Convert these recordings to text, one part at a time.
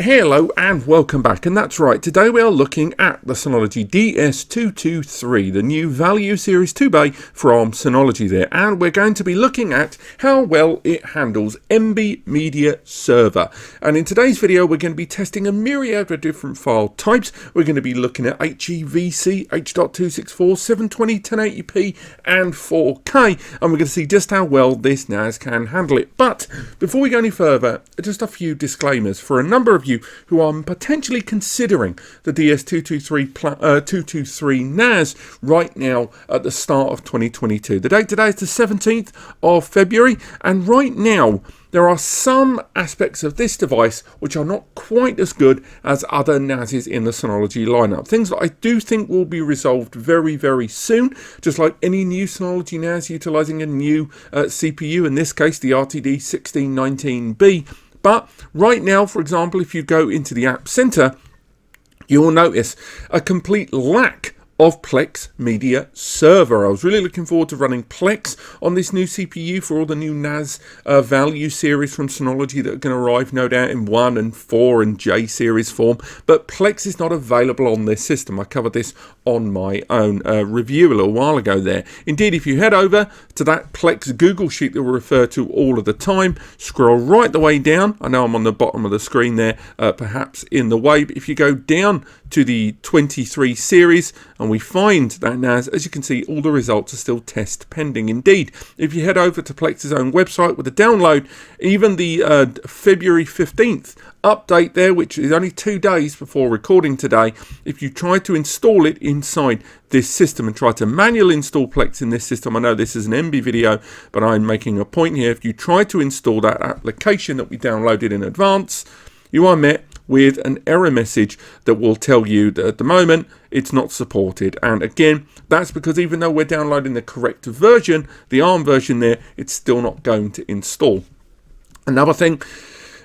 Hello and welcome back, and that's right, today we are looking at the Synology DS223, the new Value Series 2 from Synology there, and we're going to be looking at how well it handles Emby media server. And in today's video we're going to be testing a myriad of different file types. We're going to be looking at HEVC, H.264, 720, 1080p and 4K, and we're going to see just how well this NAS can handle it. But before we go any further, just a few disclaimers for a number of you who are potentially considering the DS223 NAS right now at the start of 2022. The date today is the 17th of February, and right now there are some aspects of this device which are not quite as good as other NASs in the Synology lineup. Things that I do think will be resolved very, very soon, just like any new Synology NAS utilizing a new CPU, in this case the RTD 1619B. But right now, for example, if you go into the App Center, you will notice a complete lack of Plex media server. I was really looking forward to running Plex on this new CPU for all the new NAS value series from Synology that are going to arrive no doubt in 1 and 4 and J series form, but Plex is not available on this system. I covered this on my own review a little while ago there. Indeed, if you head over to that Plex Google sheet that we refer to all of the time, scroll right the way down. I know I'm on the bottom of the screen there, perhaps in the way, but if you go down to the 23 series and we find that NAS, as you can see, all the results are still test pending. Indeed, if you head over to Plex's own website with the download, even the February 15th update there, which is only 2 days before recording today, if you try to install it inside this system and try to manually install Plex in this system, I know this is an Emby video, but I'm making a point here, if you try to install that application that we downloaded in advance, you are met with an error message that will tell you that at the moment it's not supported. And again, that's because even though we're downloading the correct version, the ARM version there, it's still not going to install. Another thing,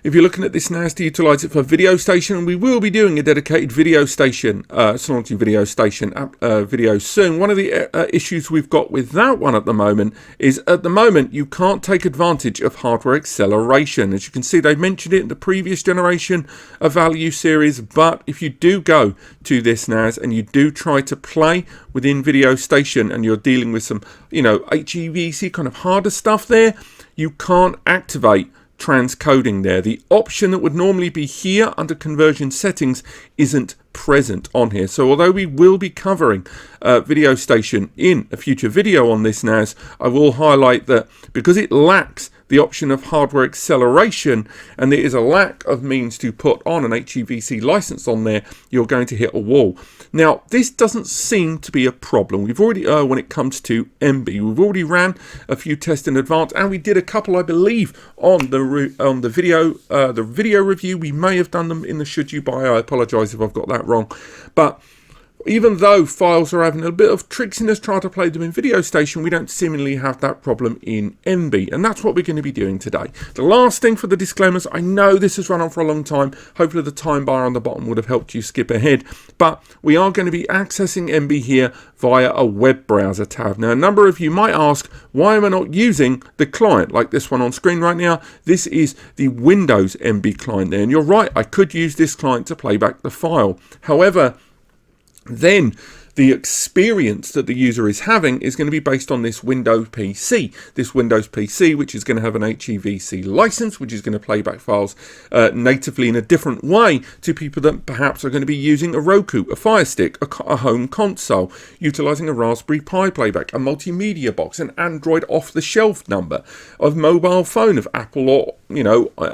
if you're looking at this NAS to utilize it for video station, and we will be doing a dedicated video station, Synology video station video soon. One of the issues we've got with that one at the moment is you can't take advantage of hardware acceleration. As you can see, they mentioned it in the previous generation of Value Series, but if you do go to this NAS and you do try to play within video station and you're dealing with some, HEVC kind of harder stuff there, you can't activate transcoding there. The option that would normally be here under conversion settings isn't present on here. So although we will be covering video station in a future video on this NAS, I will highlight that because it lacks the option of hardware acceleration and there is a lack of means to put on an HEVC license on there, you're going to hit a wall. Now, this doesn't seem to be a problem. We've already, when it comes to Emby, we've already ran a few tests in advance, and we did a couple, I believe, on the video review. We may have done them in the Should You Buy. I apologise if I've got that wrong, but even though files are having a bit of tricksiness trying to play them in video station, we don't seemingly have that problem in Emby, and that's what we're going to be doing today. The last thing for the disclaimers, I know this has run on for a long time, hopefully the time bar on the bottom would have helped you skip ahead, but we are going to be accessing Emby here via a web browser tab. Now, a number of you might ask, why am I not using the client like this one on screen right now? This is the Windows Emby client there, and you're right, I could use this client to play back the file. However, then the experience that the user is having is going to be based on this Windows PC. This Windows PC, which is going to have an HEVC license, which is going to play back files natively in a different way to people that perhaps are going to be using a Roku, a Fire Stick, a home console, utilizing a Raspberry Pi playback, a multimedia box, an Android off-the-shelf number, of mobile phone of Apple or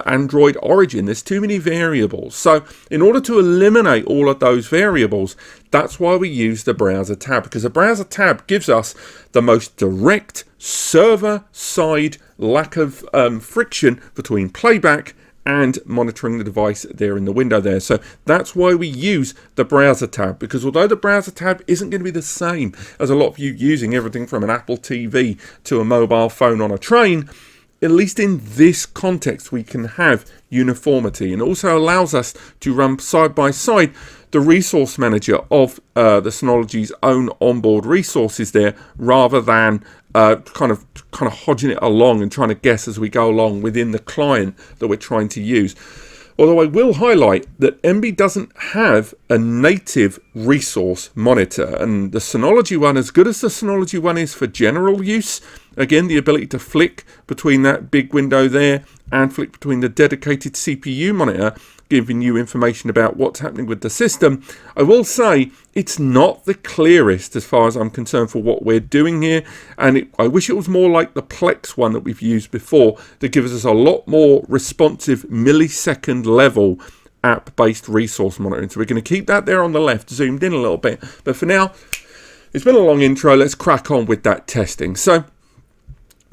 Android origin. There's too many variables. So in order to eliminate all of those variables, that's why we use the browser tab, because the browser tab gives us the most direct server-side lack of friction between playback and monitoring the device there in the window there. So that's why we use the browser tab, because although the browser tab isn't going to be the same as a lot of you using everything from an Apple TV to a mobile phone on a train, at least in this context we can have uniformity, and also allows us to run side by side the resource manager of the Synology's own onboard resources there, rather than kind of hodging it along and trying to guess as we go along within the client that we're trying to use. Although I will highlight that Emby doesn't have a native resource monitor, and the Synology one, as good as the Synology one is for general use, again, the ability to flick between that big window there and flick between the dedicated CPU monitor, giving you information about what's happening with the system, I will say it's not the clearest as far as I'm concerned for what we're doing here, and I wish it was more like the Plex one that we've used before that gives us a lot more responsive millisecond level app-based resource monitoring. So we're going to keep that there on the left, zoomed in a little bit, but for now, it's been a long intro. Let's crack on with that testing. So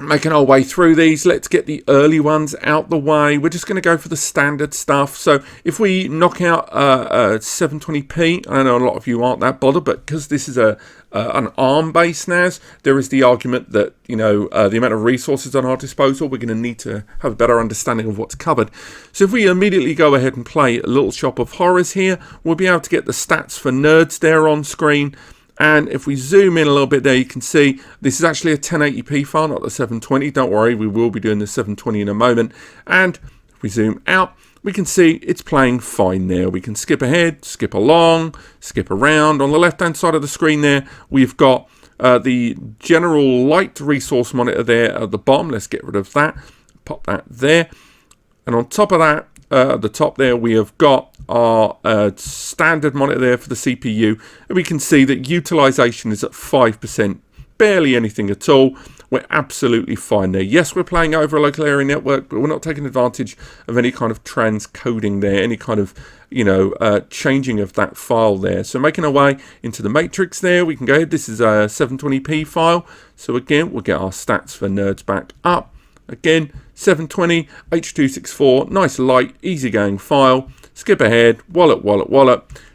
making our way through these, let's get the early ones out the way. We're just going to go for the standard stuff. So if we knock out 720p, I know a lot of you aren't that bothered, but because this is an ARM-based NAS, there is the argument that, you know, the amount of resources on our disposal, we're going to need to have a better understanding of what's covered. So if we immediately go ahead and play a little shop of horrors here, we'll be able to get the stats for nerds there on screen. And if we zoom in a little bit there, you can see this is actually a 1080p file, not the 720. Don't worry, we will be doing the 720 in a moment. And if we zoom out, we can see it's playing fine there. We can skip ahead, skip along, skip around. On the left-hand side of the screen there, we've got the general light resource monitor there at the bottom. Let's get rid of that. Pop that there. And on top of that, at the top there, we have got our standard monitor there for the CPU, and we can see that utilization is at 5%, barely anything at all. We're absolutely fine there. Yes, we're playing over a local area network, but we're not taking advantage of any kind of transcoding there, any kind of, you know, changing of that file there. So making our way into the matrix there, we can go ahead. This is a 720p file. So again, we'll get our stats for nerds back up. Again, 720, H.264, nice light, easygoing file. Skip ahead, wallet.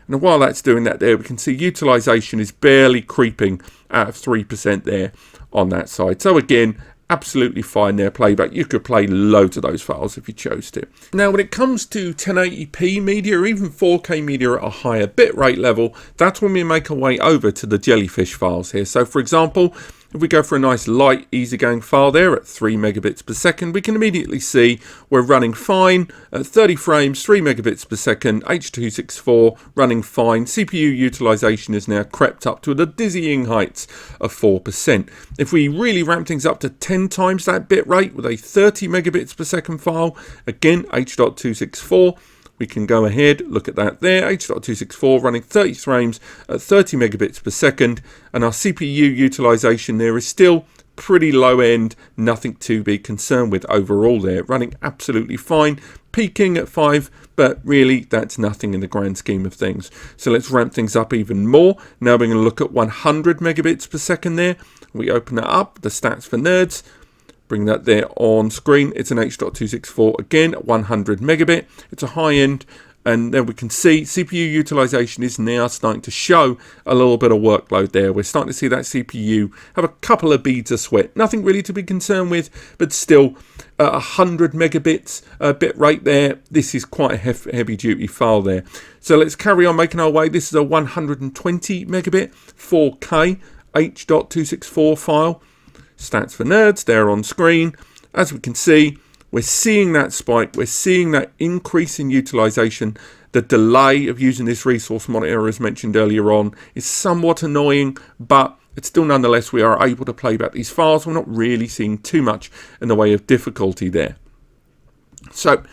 And while that's doing that there, we can see utilization is barely creeping out of 3% there on that side. So again, absolutely fine there, playback. You could play loads of those files if you chose to. Now, when it comes to 1080p media or even 4K media at a higher bitrate level, that's when we make our way over to the jellyfish files here. So for example, if we go for a nice light, easygoing file there at 3 megabits per second, we can immediately see we're running fine at 30 frames, 3 megabits per second, H.264 running fine. CPU utilization is now crept up to the dizzying heights of 4%. If we really ramp things up to 10 times that bit rate with a 30 megabits per second file, again, H.264, we can go ahead, look at that there, H.264 running 30 frames at 30 megabits per second, and our CPU utilization there is still pretty low end, nothing to be concerned with overall there, running absolutely fine, peaking at 5, but really that's nothing in the grand scheme of things. So let's ramp things up even more. Now we're going to look at 100 megabits per second there. We open that up, the stats for nerds. Bring that there on screen. It's an H.264 again, 100 megabit. It's a high end, and then we can see CPU utilization is now starting to show a little bit of workload there. We're starting to see that CPU have a couple of beads of sweat. Nothing really to be concerned with, but still 100 megabits bit rate there. This is quite a heavy duty file there. So let's carry on making our way. This is a 120 megabit 4K H.264 file. Stats for nerds there on screen. As we can see, we're seeing that spike, we're seeing that increase in utilization. The delay of using this resource monitor, as mentioned earlier on, is somewhat annoying, but it's still nonetheless we are able to play back these files. We're not really seeing too much in the way of difficulty there. So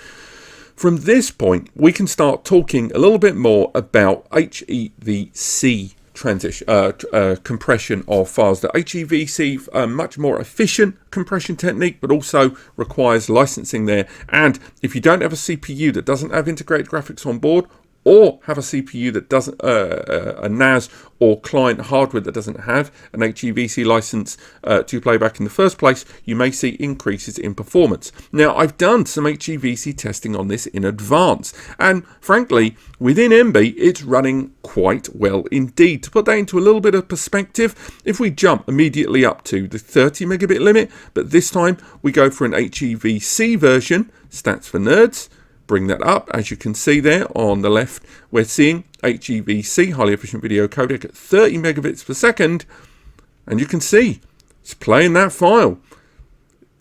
from this point, we can start talking a little bit more about HEVC compression of files. The HEVC, much more efficient compression technique, but also requires licensing there. And if you don't have a CPU that doesn't have integrated graphics on board, or have a CPU that doesn't, a NAS or client hardware that doesn't have an HEVC license to play back in the first place, you may see increases in performance. Now, I've done some HEVC testing on this in advance, and frankly, within Emby, it's running quite well indeed. To put that into a little bit of perspective, if we jump immediately up to the 30 megabit limit, but this time we go for an HEVC version, stats for nerds, bring that up. As you can see there on the left, we're seeing HEVC, highly efficient video codec, at 30 megabits per second, and you can see it's playing that file.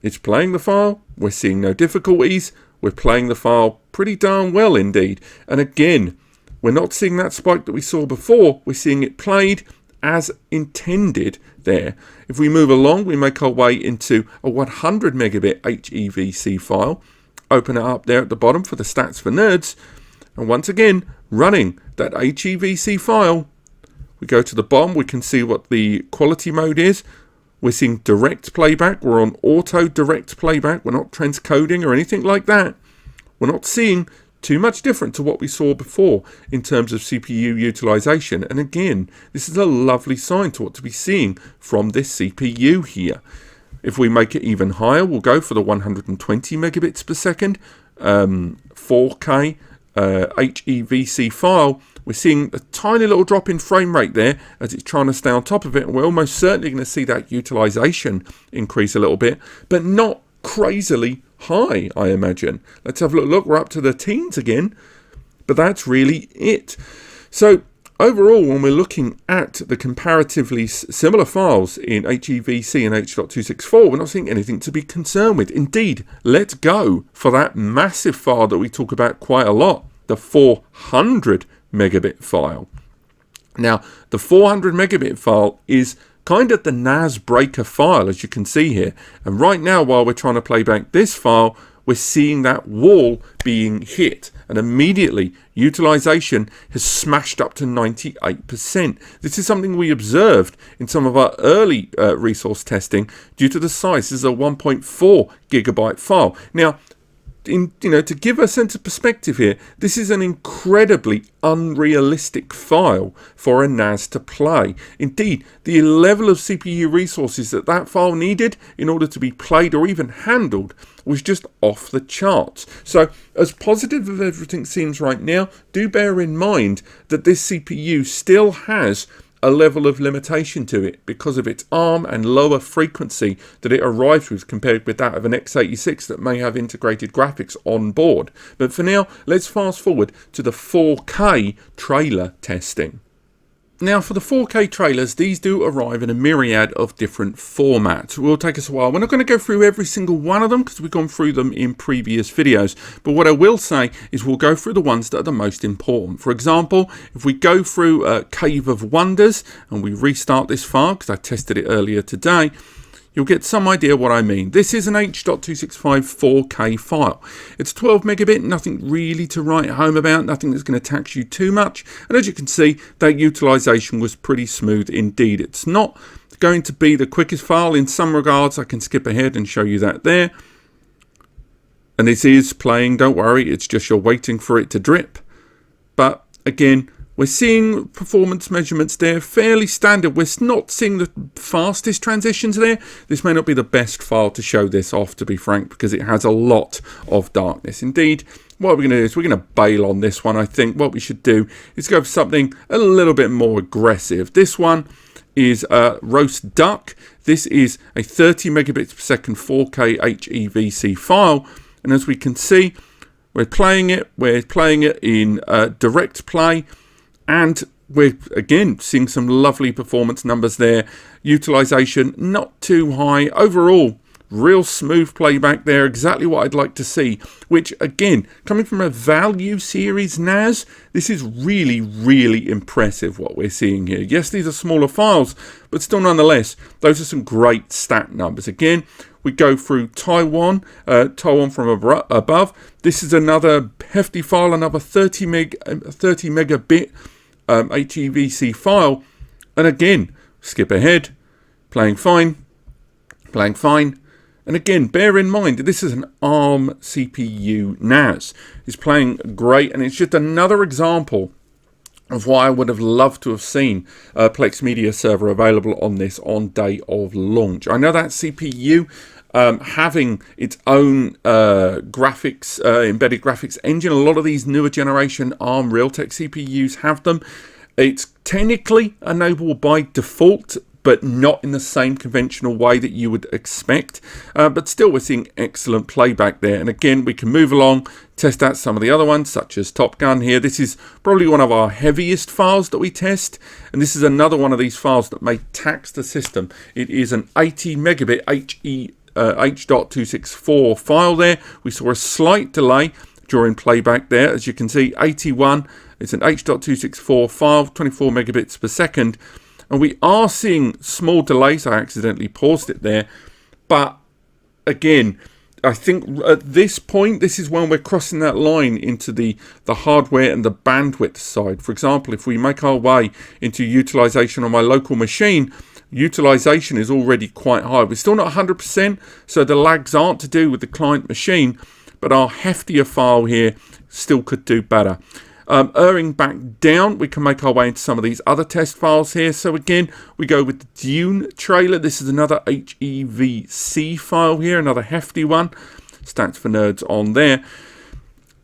It's playing the file. We're seeing no difficulties. We're playing the file pretty darn well indeed. And again, we're not seeing that spike that we saw before. We're seeing it played as intended there. If we move along, we make our way into a 100 megabit HEVC file. Open it up there at the bottom for the stats for nerds. And once again, running that HEVC file. We go to the bottom, we can see what the quality mode is. We're seeing direct playback. We're on auto direct playback. We're not transcoding or anything like that. We're not seeing too much different to what we saw before in terms of CPU utilization. And again, this is a lovely sign to what to be seeing from this CPU here. If we make it even higher, we'll go for the 120 megabits per second 4K HEVC file. We're seeing a tiny little drop in frame rate there as it's trying to stay on top of it. And we're almost certainly going to see that utilization increase a little bit, but not crazily high, I imagine. Let's have a look. We're up to the teens again, but that's really it. So overall, when we're looking at the comparatively similar files in HEVC and H.264, we're not seeing anything to be concerned with. Indeed, let's go for that massive file that we talk about quite a lot, the 400 megabit file. Now, the 400 megabit file is kind of the NAS breaker file, as you can see here. And right now, while we're trying to play back this file, we're seeing that wall being hit. And immediately, utilization has smashed up to 98%. This is something we observed in some of our early resource testing due to the size. This is a 1.4 gigabyte file. Now, to give a sense of perspective here, this is an incredibly unrealistic file for a NAS to play. Indeed, the level of CPU resources that file needed in order to be played or even handled was just off the charts. So, as positive as everything seems right now, do bear in mind that this CPU still has a level of limitation to it because of its ARM and lower frequency that it arrives with compared with that of an x86 that may have integrated graphics on board. But for now, let's fast forward to the 4K trailer testing. Now, for the 4K trailers, these do arrive in a myriad of different formats. It will take us a while. We're not going to go through every single one of them because we've gone through them in previous videos. But what I will say is we'll go through the ones that are the most important. For example, if we go through Cave of Wonders and we restart this file because I tested it earlier today, you'll get some idea what I mean. This is an H.265 4K file. It's 12 megabit, nothing really to write home about, nothing that's going to tax you too much. And as you can see, that utilization was pretty smooth indeed. It's not going to be the quickest file in some regards. I can skip ahead and show you that there. And this is playing, don't worry, it's just you're waiting for it to drip. But again, we're seeing performance measurements there, fairly standard. We're not seeing the fastest transitions there. This may not be the best file to show this off, to be frank, because it has a lot of darkness. Indeed, what we're going to do is we're going to bail on this one. I think what we should do is go for something a little bit more aggressive. This one is Roast Duck. This is a 30 megabits per second 4K HEVC file. And as we can see, we're playing it in direct play. And we're, again, seeing some lovely performance numbers there. Utilization not too high. Overall, real smooth playback there. Exactly what I'd like to see. Which, again, coming from a value series NAS, this is really, really impressive what we're seeing here. Yes, these are smaller files, but still nonetheless, those are some great stat numbers. Again, we go through Taiwan from above. This is another hefty file, another 30 megabit HEVC file, and again, skip ahead, playing fine, and again, bear in mind that this is an ARM CPU NAS. It's playing great, and it's just another example of why I would have loved to have seen a Plex Media server available on this on day of launch. I know that CPU having its own graphics, embedded graphics engine. A lot of these newer generation ARM Realtek CPUs have them. It's technically enabled by default, but not in the same conventional way that you would expect. But still, we're seeing excellent playback there. And again, we can move along, test out some of the other ones, such as Top Gun here. This is probably one of our heaviest files that we test. And this is another one of these files that may tax the system. It is an 80 megabit H.264 file there. We saw a slight delay during playback there. As you can see, 81, it's an H.264 file, 24 megabits per second. And we are seeing small delays. I accidentally paused it there. But again, I think at this point, this is when we're crossing that line into the hardware and the bandwidth side. For example, if we make our way into utilization on my local machine, utilization is already quite high. We're still not 100%, so the lags aren't to do with the client machine, but our heftier file here still could do better. Erring back down, we can make our way into some of these other test files here. So again, we go with the Dune trailer. This is another HEVC file here, another hefty one. Stats for Nerds on there.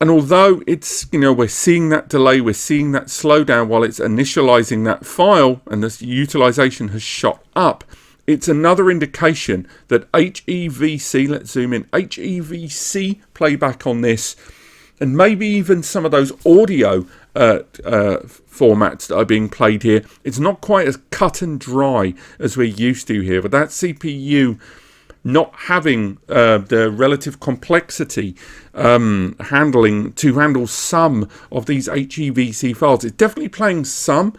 And although it's, we're seeing that delay, we're seeing that slowdown while it's initializing that file, and the utilization has shot up, it's another indication that HEVC, let's zoom in, HEVC playback on this, and maybe even some of those audio formats that are being played here, it's not quite as cut and dry as we're used to here. But that CPU not having the relative complexity to handle some of these HEVC files. It's definitely playing some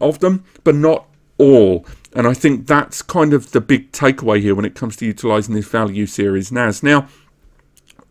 of them, but not all. And I think that's kind of the big takeaway here when it comes to utilizing this value series NAS. Now,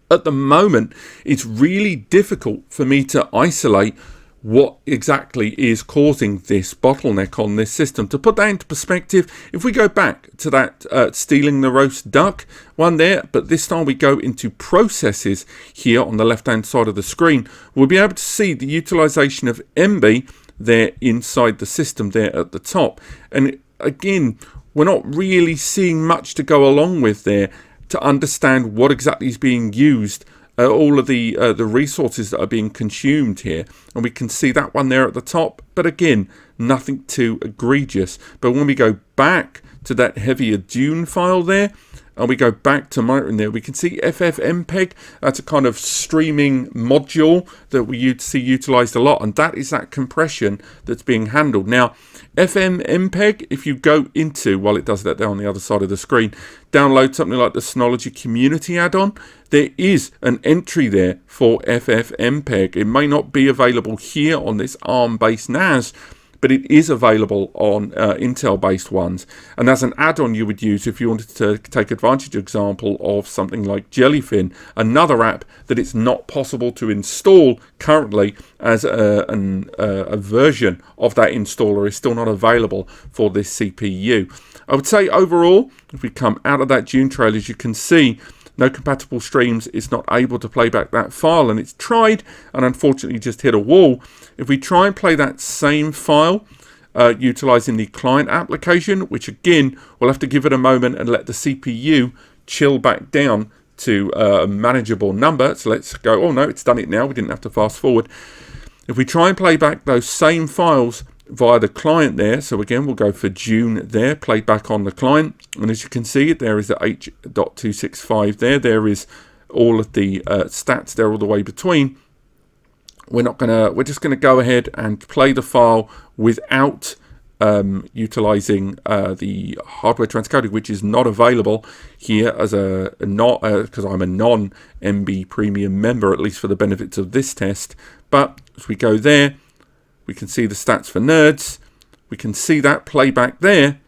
at the moment, it's really difficult for me to isolate what exactly is causing this bottleneck on this system. To put that into perspective, if we go back to that stealing the roast duck one there, but this time we go into processes here on the left-hand side of the screen, we'll be able to see the utilization of Emby there inside the system there at the top. And again, we're not really seeing much to go along with there to understand what exactly is being used, all of the resources that are being consumed here. And we can see that one there at the top, but again, nothing too egregious. But when we go back to that heavier Dune file there, and we go back to monitoring there, we can see FFmpeg. That's a kind of streaming module that we see utilized a lot, and that is that compression that's being handled. Now, FFmpeg, if you go into, while it does that there on the other side of the screen, download something like the Synology community add-on, there is an entry there for FFmpeg. It may not be available here on this ARM-based NAS, but it is available on Intel-based ones. And that's an add-on you would use if you wanted to take advantage, example, of something like Jellyfin, another app that it's not possible to install currently, as a version of that installer is still not available for this CPU. I would say overall, if we come out of that Dune trailer, as you can see, no compatible streams, it's not able to play back that file, and it's tried and unfortunately just hit a wall. If we try and play that same file utilizing the client application, which again, we'll have to give it a moment and let the CPU chill back down to a manageable number. So let's go, oh no, it's done it now, we didn't have to fast forward. If we try and play back those same files via the client there, so again we'll go for Dune there, played back on the client, and as you can see, there is the H.265 there is all of the stats there all the way between. We're just gonna go ahead and play the file without utilizing the hardware transcoding, which is not available here as because I'm a non-Emby premium member, at least for the benefits of this test. But as we go there, we can see the stats for nerds. We can see that playback there.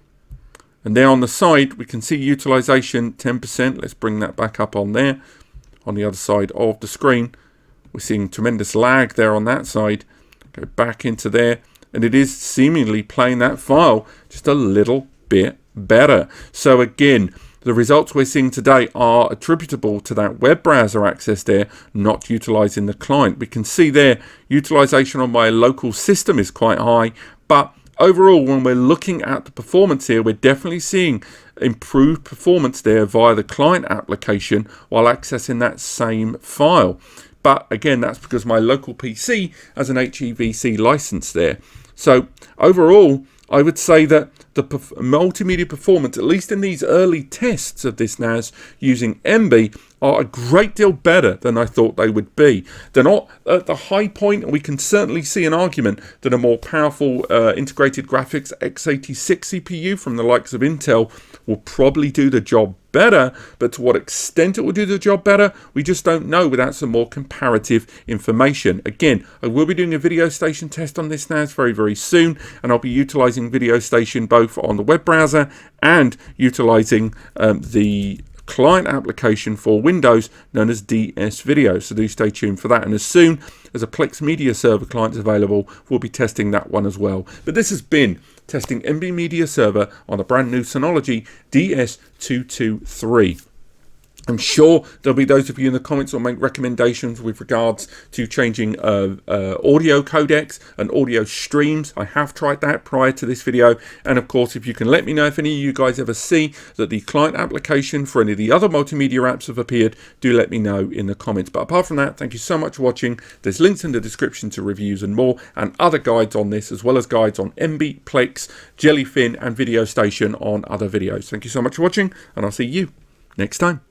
And there on the side, we can see utilization 10%. Let's bring that back up on there. On the other side of the screen, we're seeing tremendous lag there on that side. Go back into there. And it is seemingly playing that file just a little bit better. So again, the results we're seeing today are attributable to that web browser access there, not utilizing the client. We can see there, utilization on my local system is quite high, but overall, when we're looking at the performance here, we're definitely seeing improved performance there via the client application while accessing that same file. But again, that's because my local PC has an HEVC license there. So overall, I would say that the multimedia performance, at least in these early tests of this NAS using Emby, are a great deal better than I thought they would be. They're not at the high point, and we can certainly see an argument that a more powerful integrated graphics x86 CPU from the likes of Intel will probably do the job better, but to what extent it will do the job better, we just don't know without some more comparative information. Again, I will be doing a Video Station test on this NAS very, very soon, and I'll be utilizing Video Station both on the web browser and utilizing the client application for Windows known as DS Video, so do stay tuned for that. And as soon as a Plex media server client is available, we'll be testing that one as well. But this has been testing Emby media server on a brand new Synology DS223. I'm sure there'll be those of you in the comments who will make recommendations with regards to changing audio codecs and audio streams. I have tried that prior to this video. And of course, if you can let me know if any of you guys ever see that the client application for any of the other multimedia apps have appeared, do let me know in the comments. But apart from that, thank you so much for watching. There's links in the description to reviews and more, and other guides on this, as well as guides on Emby, Plex, Jellyfin, and Video Station on other videos. Thank you so much for watching, and I'll see you next time.